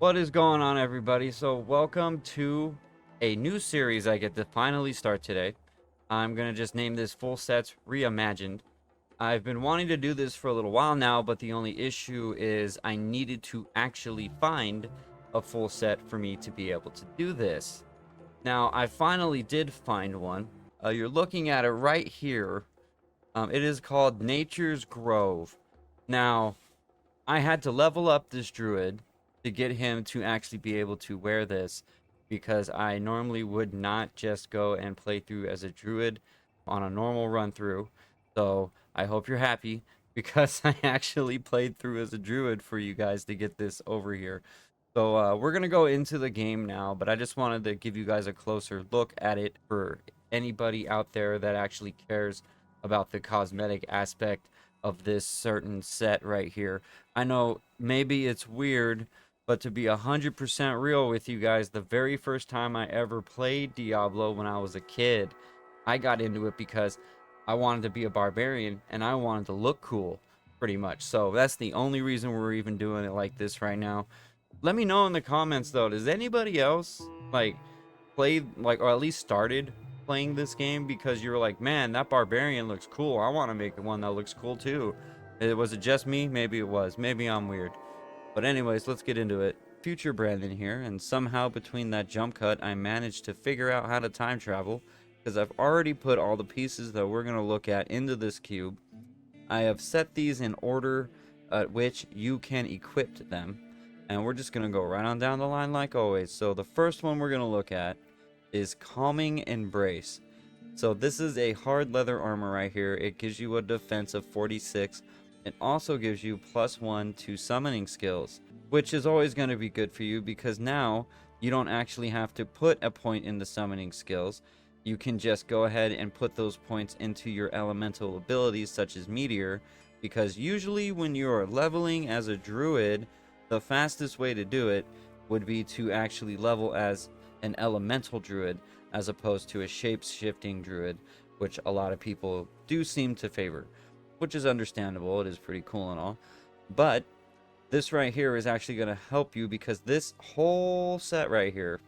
What is going on, everybody? So welcome to a new series I get to finally start today. I'm gonna just name this Full Sets Reimagined. I've been wanting to do this for a little while now, but the only issue is I needed to actually find a full set for me to be able to do this. Now I finally did find one. You're looking at it right here. It is called Nature's Grove. Now I had to level up this druid to get him to actually be able to wear this, because I normally would not just go and play through as a druid on a normal run through. So I hope you're happy because I actually played through as a druid for you guys to get this over here. So we're going to go into the game now, but I just wanted to give you guys a closer look at it for anybody out there that actually cares about the cosmetic aspect of this certain set right here. I know maybe it's weird, but to be 100% real with you guys, the very first time I ever played Diablo when I was a kid, I got into it because I wanted to be a barbarian and I wanted to look cool, pretty much. So that's the only reason we're even doing it like this right now. Let me know in the comments though, does anybody else like played like, or at least started playing this game because you're like, man, that barbarian looks cool, I want to make one that looks cool too? Was it just me? Maybe it was. Maybe I'm weird. But anyways, let's get into it. Future Brandon here, and somehow between that jump cut I managed to figure out how to time travel, because I've already put all the pieces that we're going to look at into this cube. I have set these in order at which you can equip them, and we're just going to go right on down the line like always. So the first one we're going to look at is Calming Embrace. So this is a hard leather armor right here. It gives you a defense of 46. It also gives you +1 to summoning skills, which is always going to be good for you because now you don't actually have to put a point in the summoning skills. You can just go ahead and put those points into your elemental abilities such as Meteor, because usually when you're leveling as a druid, the fastest way to do it would be to actually level as an elemental druid as opposed to a shape-shifting druid, which a lot of people do seem to favor, which is understandable. It is pretty cool and all. But this right here is actually going to help you because this whole set right here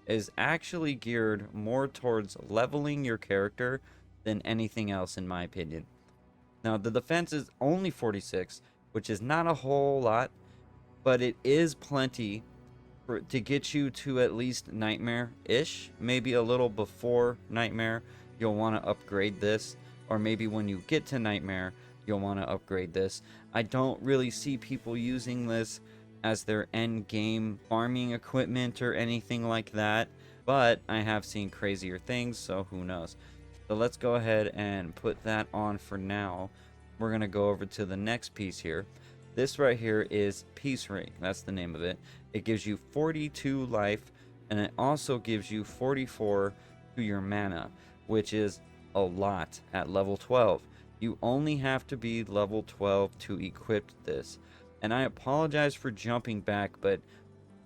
is actually geared more towards leveling your character than anything else, in my opinion. Now, the defense is only 46, which is not a whole lot, but it is plenty to get you to at least Nightmare-ish. Maybe a little before Nightmare, you'll want to upgrade this. Or maybe when you get to Nightmare, you'll want to upgrade this. I don't really see people using this as their end game farming equipment or anything like that, but I have seen crazier things, so who knows. So let's go ahead and put that on for now. We're going to go over to the next piece here. This right here is Peace Ring. That's the name of it. It gives you 42 life, and it also gives you 44 to your mana, which is a lot at level 12. You only have to be level 12 to equip this. And I apologize for jumping back, but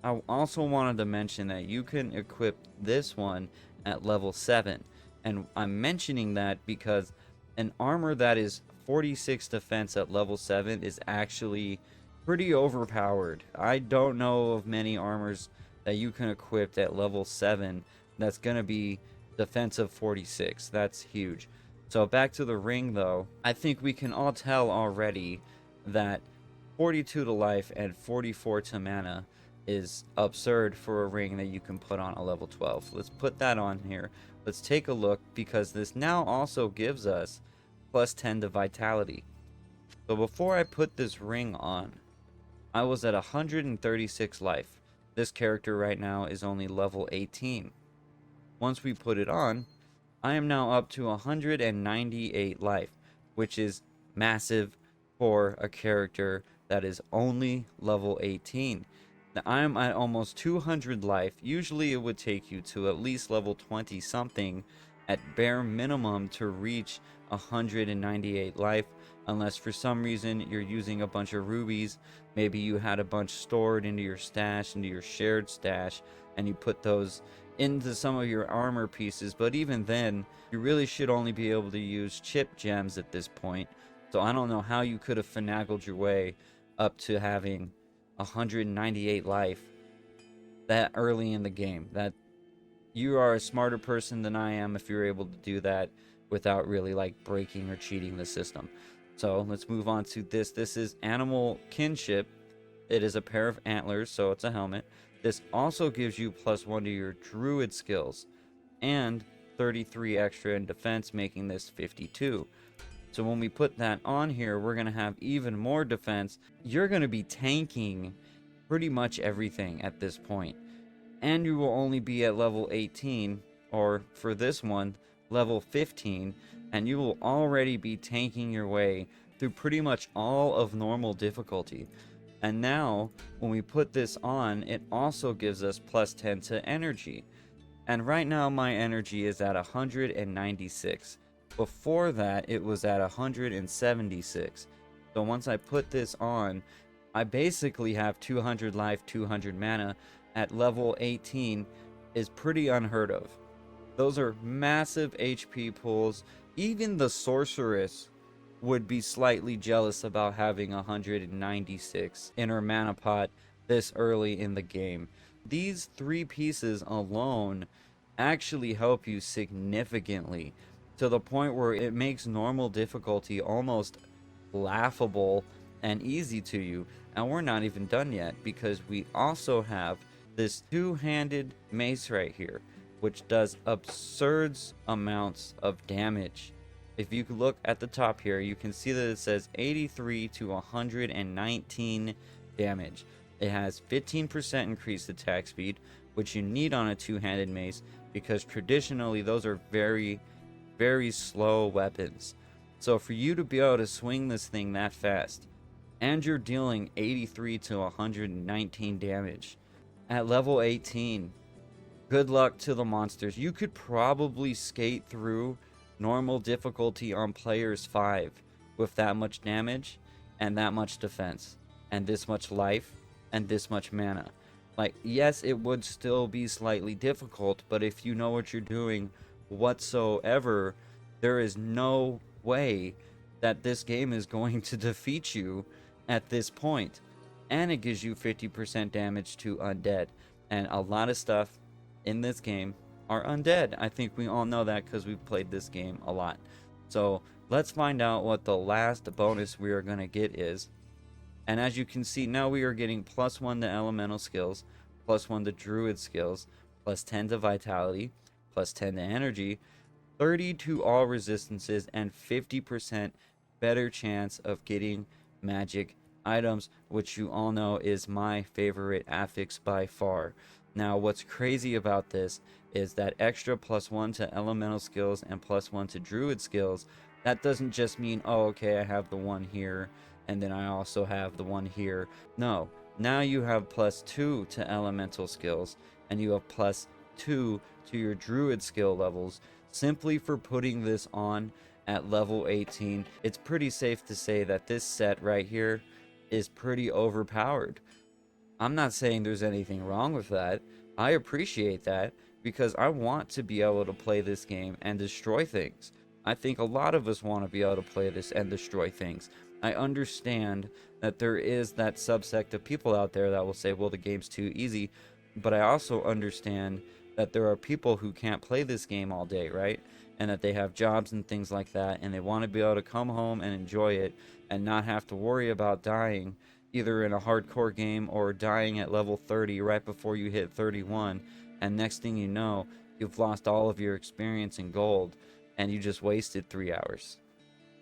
I also wanted to mention that you can equip this one at level 7. And I'm mentioning that because an armor that is 46 defense at level 7 is actually pretty overpowered. I don't know of many armors that you can equip at level 7 that's going to be defensive 46. That's huge. So back to the ring though, I think we can all tell already that 42 to life and 44 to mana is absurd for a ring that you can put on a level 12. Let's put that on here. Let's take a look, because this now also gives us +10 to vitality. So before I put this ring on, I was at 136 life. This character right now is only level 18. Once we put it on, I am now up to 198 life, which is massive for a character that is only level 18. Now, I am at almost 200 life. Usually it would take you to at least level 20 something at bare minimum to reach 198 life, unless for some reason you're using a bunch of rubies. Maybe you had a bunch stored into your stash, into your shared stash, and you put those into some of your armor pieces. But even then, you really should only be able to use chip gems at this point. So I don't know how you could have finagled your way up to having 198 life that early in the game. That you are a smarter person than I am if you're able to do that without really like breaking or cheating the system. So let's move on to this. This is animal kinship. It is a pair of antlers, so it's a helmet. This also gives you +1 to your druid skills and 33 extra in defense, making this 52. So when we put that on here, we're going to have even more defense. You're going to be tanking pretty much everything at this point. And you will only be at level 18, or for this one, level 15, and you will already be tanking your way through pretty much all of normal difficulty. And now, when we put this on, it also gives us +10 to energy. And right now, my energy is at 196. Before that, it was at 176. So once I put this on, I basically have 200 life, 200 mana at level 18 is pretty unheard of. Those are massive HP pools. Even the sorceress would be slightly jealous about having 196 in her mana pot this early in the game. These 3 pieces alone actually help you significantly, to the point where it makes normal difficulty almost laughable and easy to you. And we're not even done yet, because we also have this 2-handed mace right here, which does absurd amounts of damage. If you look at the top here, you can see that it says 83 to 119 damage. It has 15% increased attack speed, which you need on a 2-handed mace, because traditionally those are very, very slow weapons. So for you to be able to swing this thing that fast, and you're dealing 83 to 119 damage at level 18, good luck to the monsters. You could probably skate through normal difficulty on players 5 with that much damage and that much defense and this much life and this much mana. Like, yes, it would still be slightly difficult, but if you know what you're doing whatsoever, there is no way that this game is going to defeat you at this point. And it gives you 50% damage to undead. And a lot of stuff in this game are undead. I think we all know that because we've played this game a lot. So let's find out what the last bonus we are going to get is. And as you can see, now we are getting +1 to elemental skills, +1 to druid skills, +10 to vitality, +10 to energy, 30 to all resistances, and 50% better chance of getting magic items, which you all know is my favorite affix by far. Now, what's crazy about this is that extra +1 to elemental skills and +1 to druid skills. That doesn't just mean, oh, okay, I have the one here, and then I also have the one here. No, now you have +2 to elemental skills, and you have +2 to your druid skill levels, simply for putting this on at level 18. It's pretty safe to say that this set right here is pretty overpowered. I'm not saying there's anything wrong with that. I appreciate that, because I want to be able to play this game and destroy things. I think a lot of us want to be able to play this and destroy things. I understand that there is that subsect of people out there that will say, well, the game's too easy, but I also understand that there are people who can't play this game all day, right? And that they have jobs and things like that, and they want to be able to come home and enjoy it and not have to worry about dying either in a hardcore game or dying at level 30 right before you hit 31, and next thing you know, you've lost all of your experience and gold and you just wasted 3 hours.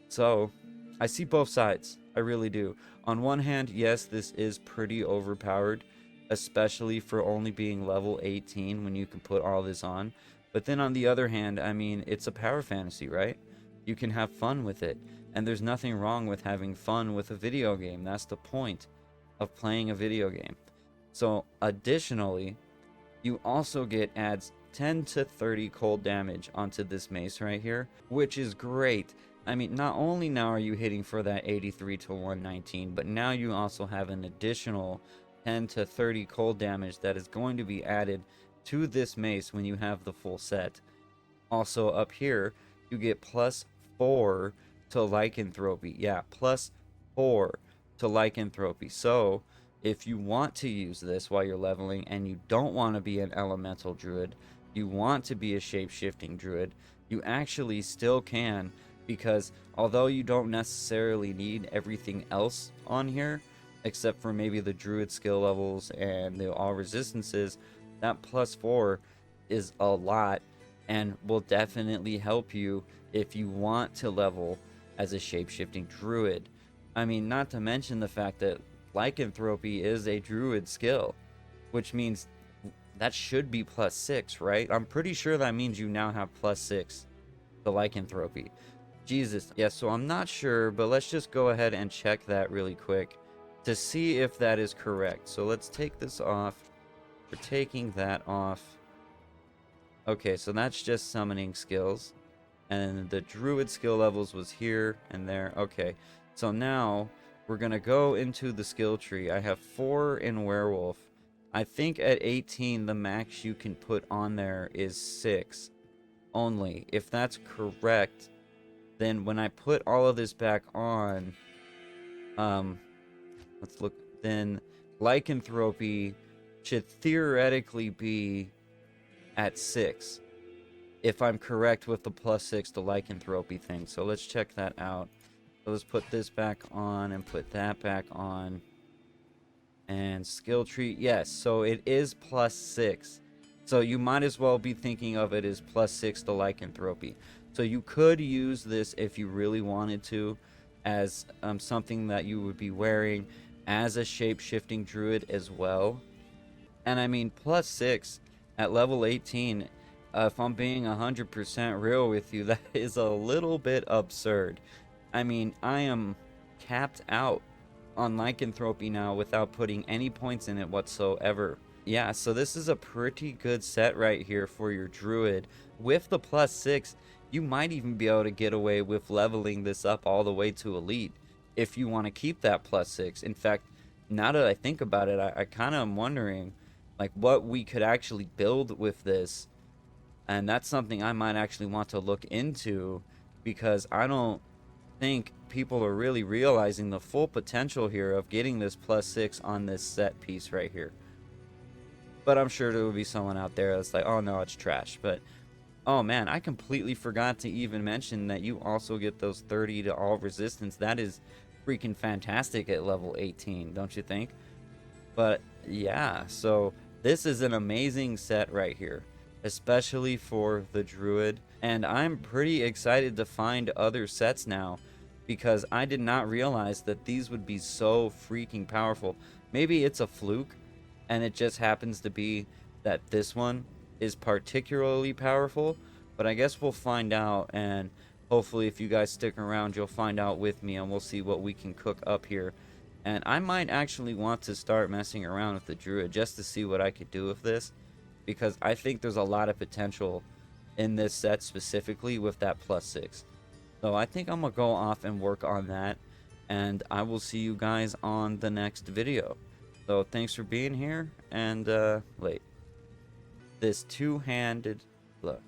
So I see both sides. I really do. On one hand, yes, this is pretty overpowered, especially for only being level 18 when you can put all this on. But then on the other hand, I mean, it's a power fantasy, right? You can have fun with it. And there's nothing wrong with having fun with a video game. That's the point of playing a video game. So additionally, you also get adds 10 to 30 cold damage onto this mace right here, which is great. I mean, not only now are you hitting for that 83 to 119, but now you also have an additional 10 to 30 cold damage that is going to be added to this mace when you have the full set. Also up here, you get +4 to lycanthropy. Yeah, +4 to lycanthropy. So if you want to use this while you're leveling and you don't want to be an elemental druid, you want to be a shape-shifting druid, you actually still can, because although you don't necessarily need everything else on here, except for maybe the druid skill levels and the all resistances, that +4 is a lot and will definitely help you if you want to level as a shape-shifting druid. I mean, not to mention the fact that lycanthropy is a druid skill, which means that should be +6, right? I'm pretty sure that means you now have +6 to lycanthropy. Jesus. Yeah, so I'm not sure, but let's just go ahead and check that really quick to see if that is correct. So let's take this off. We're taking that off. Okay, so that's just summoning skills. And the druid skill levels was here and there. Okay, so now we're going to go into the skill tree. I have 4 in werewolf. I think at 18, the max you can put on there is 6 only. If that's correct, then when I put all of this back on, let's look, then lycanthropy should theoretically be at 6, if I'm correct with the +6 to lycanthropy thing. So let's check that out. So let's put this back on and put that back on. And skill tree, yes, so it is +6. So you might as well be thinking of it as +6 to lycanthropy. So you could use this if you really wanted to as something that you would be wearing as a shape-shifting druid as well. And I mean, +6 at level 18, if I'm being 100% real with you, that is a little bit absurd. I mean, I am capped out on lycanthropy now without putting any points in it whatsoever. Yeah, so this is a pretty good set right here for your druid. With the +6, you might even be able to get away with leveling this up all the way to elite if you want to keep that +6. In fact, now that I think about it, I kind of am wondering like what we could actually build with this, and that's something I might actually want to look into, because I don't think people are really realizing the full potential here of getting this +6 on this set piece right here. But I'm sure there will be someone out there that's like, oh no, it's trash. But oh man, I completely forgot to even mention that you also get those 30 to all resistance. That is freaking fantastic at level 18, don't you think? But yeah, so this is an amazing set right here, especially for the druid. And I'm pretty excited to find other sets now, because I did not realize that these would be so freaking powerful. Maybe it's a fluke, and it just happens to be that this one is particularly powerful, but I guess we'll find out, and hopefully if you guys stick around, you'll find out with me, and we'll see what we can cook up here. And I might actually want to start messing around with the druid just to see what I could do with this, because I think there's a lot of potential in this set specifically with that +6. So I think I'm gonna go off and work on that, and I will see you guys on the next video. So thanks for being here, and wait, this two-handed, look,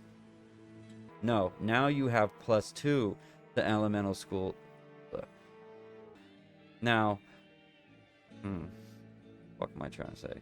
no, now you have +2 to elemental school. Look. Now, what am I trying to say?